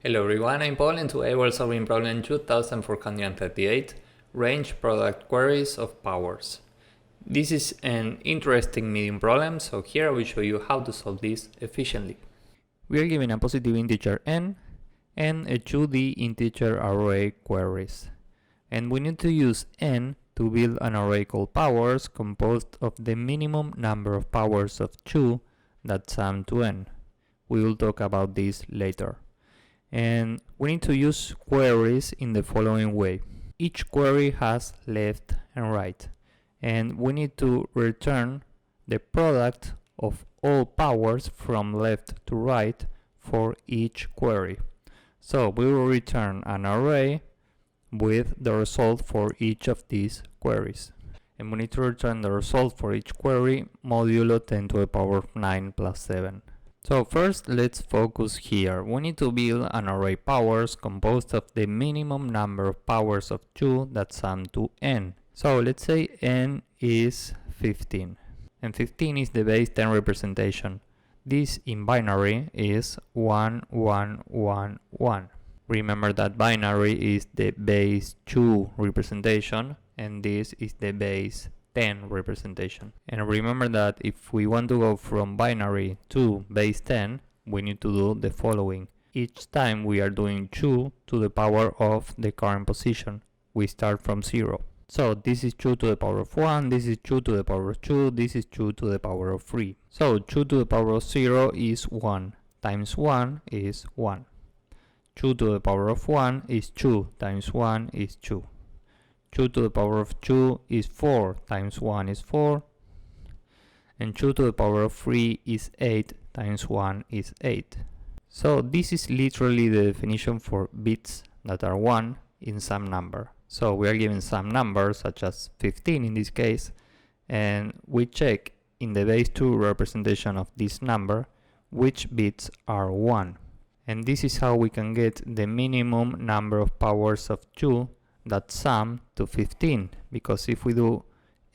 Hello everyone, I'm Paul and today we're solving problem 2438, range product queries of powers. This is an interesting medium problem, so here I will show you how to solve this efficiently. We are given a positive integer n and a 2D integer array queries. And we need to use n to build an array called powers composed of the minimum number of powers of 2 that sum to n. We will talk about this later. And we need to use queries in the following way. Each query has left and right, and we need to return the product of all powers from left to right for each query. So we will return an array with the result for each of these queries. And we need to return the result for each query modulo 10 to the power of 9 plus 7. So first, let's focus here. We need to build an array powers composed of the minimum number of powers of 2 that sum to n. So let's say n is 15. And 15 is the base 10 representation. This in binary is 1, 1, 1, 1. Remember that binary is the base 2 representation and this is the base 10 representation. And remember that if we want to go from binary to base 10, we need to do the following. Each time we are doing 2 to the power of the current position, we start from 0. So this is 2 to the power of 1, this is 2 to the power of 2, this is 2 to the power of 3. So 2 to the power of 0 is 1, times 1 is 1. 2 to the power of 1 is 2, times 1 is 2. 2 to the power of 2 is 4, times 1 is 4. And 2 to the power of 3 is 8, times 1 is 8. So this is literally the definition for bits that are 1 in some number. So we are given some number, such as 15 in this case, and we check in the base 2 representation of this number which bits are 1. And this is how we can get the minimum number of powers of 2 that sum to 15, because if we do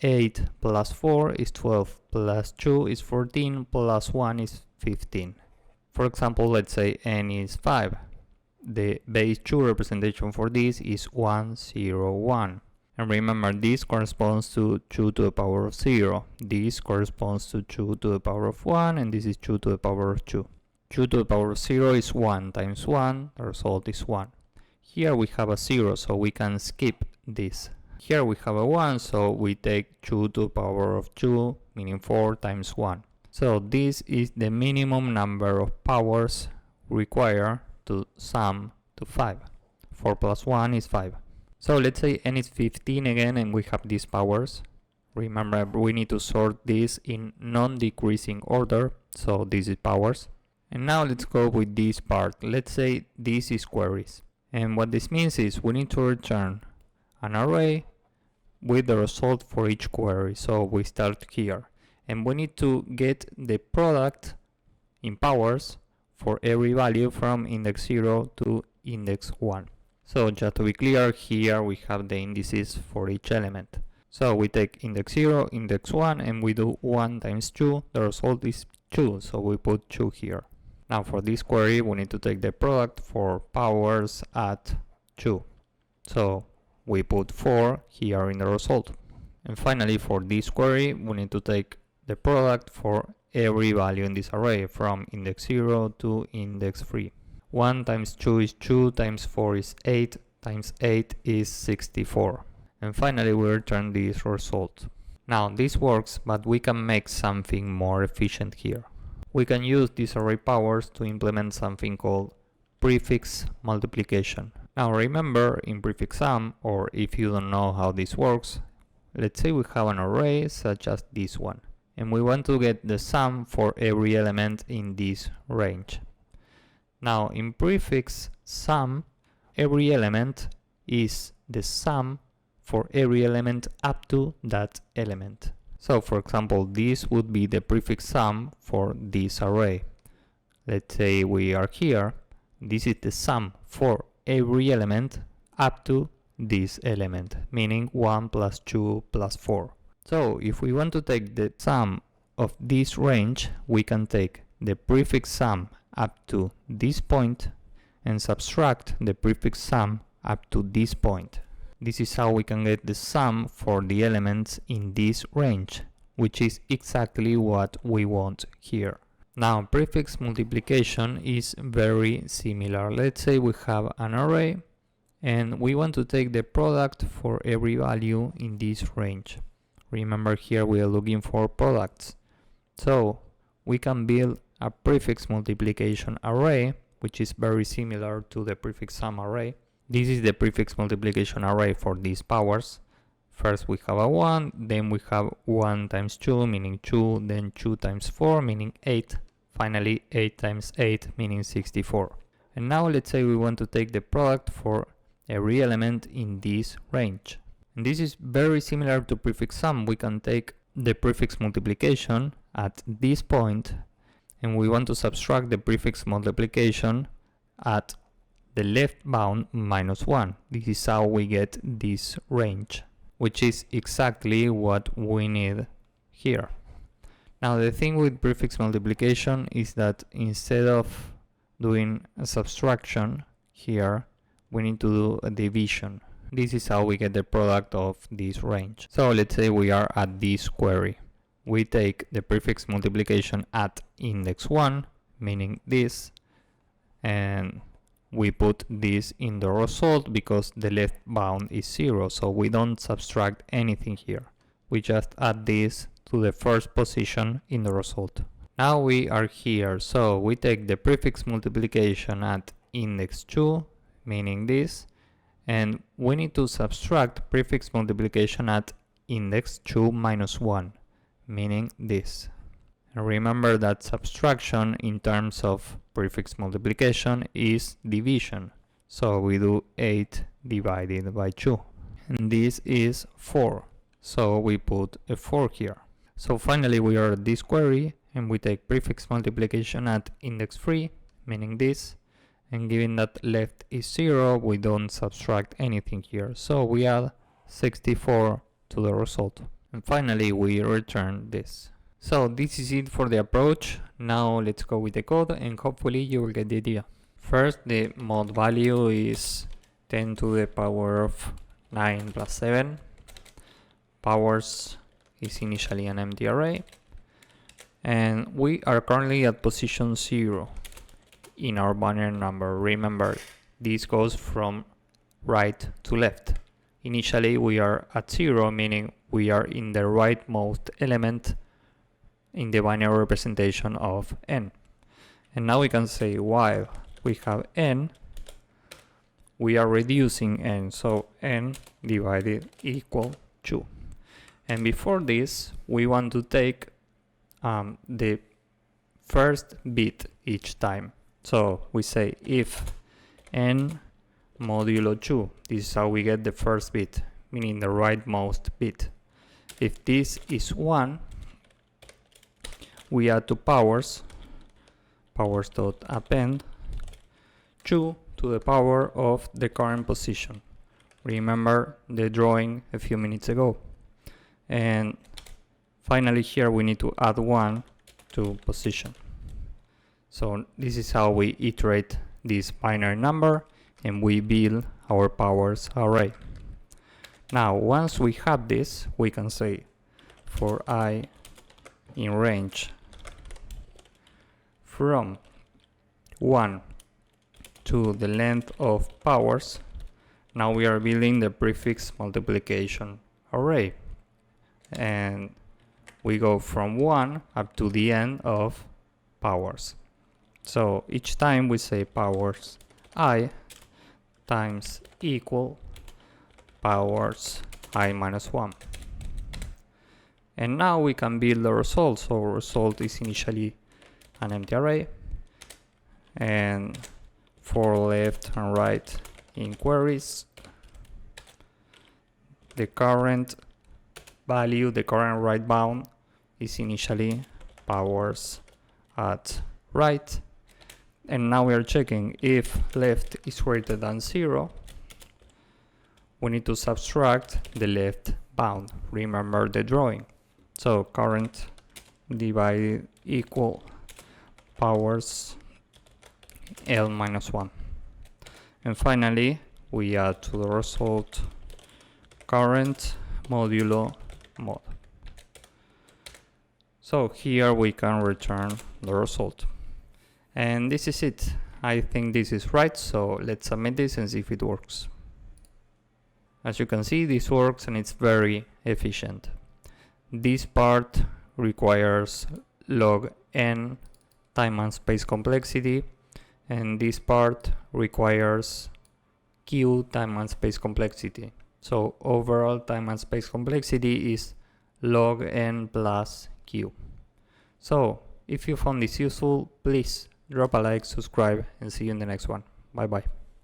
8 plus 4 is 12, plus 2 is 14, plus 1 is 15. For example, let's say n is 5. The base 2 representation for this is 1, 0, 1. And remember, this corresponds to 2 to the power of 0. This corresponds to 2 to the power of 1, and this is 2 to the power of 2. 2 to the power of 0 is 1 times 1, the result is 1. Here we have a 0, so we can skip this. Here we have a 1, so we take 2 to the power of 2, meaning 4 times 1. So this is the minimum number of powers required to sum to 5. 4 plus 1 is 5. So let's say n is 15 again and we have these powers. Remember, we need to sort this in non-decreasing order, so this is powers. And now let's go with this part. Let's say this is queries. And what this means is we need to return an array with the result for each query. So we start here. And we need to get the product in powers for every value from index 0 to index 1. So just to be clear, here we have the indices for each element. So we take index 0, index 1, and we do 1 times 2. The result is 2, so we put 2 here. Now for this query, we need to take the product for powers at 2. So we put 4 here in the result. And finally, for this query, we need to take the product for every value in this array from index 0 to index 3. 1 times 2 is 2, times 4 is 8, times 8 is 64. And finally, we return this result. Now this works, but we can make something more efficient here. We can use these array powers to implement something called prefix multiplication. Now remember, in prefix sum, or if you don't know how this works, let's say we have an array such as this one, and we want to get the sum for every element in this range. Now in prefix sum, every element is the sum for every element up to that element. So for example, this would be the prefix sum for this array. Let's say we are here. This is the sum for every element up to this element, meaning 1 plus 2 plus 4. So if we want to take the sum of this range, we can take the prefix sum up to this point and subtract the prefix sum up to this point. This is how we can get the sum for the elements in this range, which is exactly what we want here. Now, prefix multiplication is very similar. Let's say we have an array and we want to take the product for every value in this range. Remember, here we are looking for products. So we can build a prefix multiplication array, which is very similar to the prefix sum array. This is the prefix multiplication array for these powers. First we have a 1, then we have 1 times 2, meaning 2, then 2 times 4, meaning 8, finally 8 times 8, meaning 64. And now let's say we want to take the product for every element in this range. And this is very similar to prefix sum. We can take the prefix multiplication at this point, and we want to subtract the prefix multiplication at the left bound minus 1. This is how we get this range, which is exactly what we need here. Now the thing with prefix multiplication is that instead of doing a subtraction here, we need to do a division. This is how we get the product of this range. So let's say we are at this query. We take the prefix multiplication at index 1, meaning this, and we put this in the result because the left bound is 0, so we don't subtract anything here. We just add this to the first position in the result. Now we are here, so we take the prefix multiplication at index 2, meaning this, and we need to subtract prefix multiplication at index 2 minus 1, meaning this. And remember that subtraction in terms of prefix multiplication is division. So we do 8 divided by 2. And this is 4. So we put a 4 here. So finally we are at this query and we take prefix multiplication at index 3, meaning this. And given that left is 0, we don't subtract anything here. So we add 64 to the result. And finally we return this. So this is it for the approach. Now let's go with the code and hopefully you will get the idea. First, the mod value is 10 to the power of 9 plus 7. Powers is initially an empty array. And we are currently at position 0 in our binary number. Remember, this goes from right to left. Initially we are at 0, meaning we are in the rightmost element in the binary representation of n. And now we can say while we have n, we are reducing n, so n divided equal 2. And before this, we want to take the first bit each time. So we say if n modulo 2, this is how we get the first bit, meaning the rightmost bit. If this is 1, we add to powers dot append 2 to the power of the current position. Remember the drawing a few minutes ago. And finally here we need to add 1 to position. So this is how we iterate this binary number and we build our powers array. Now once we have this, we can say for I in range from 1 to the length of powers. Now we are building the prefix multiplication array, and we go from 1 up to the end of powers. So each time we say powers I times equal powers I minus 1. And now we can build the result. So result is initially an empty array, and for left and right in queries, the current value, the current right bound is initially powers at right. And now we are checking if left is greater than 0, we need to subtract the left bound. Remember the drawing. So current divided equal powers L minus 1. And finally, we add to the result current modulo mod. So here we can return the result. And this is it. I think this is right, so let's submit this and see if it works. As you can see, this works and it's very efficient. This part requires log n time and space complexity, and this part requires q time and space complexity. So overall time and space complexity is log n plus q. So if you found this useful, please drop a like, subscribe, and see you in the next one. Bye bye.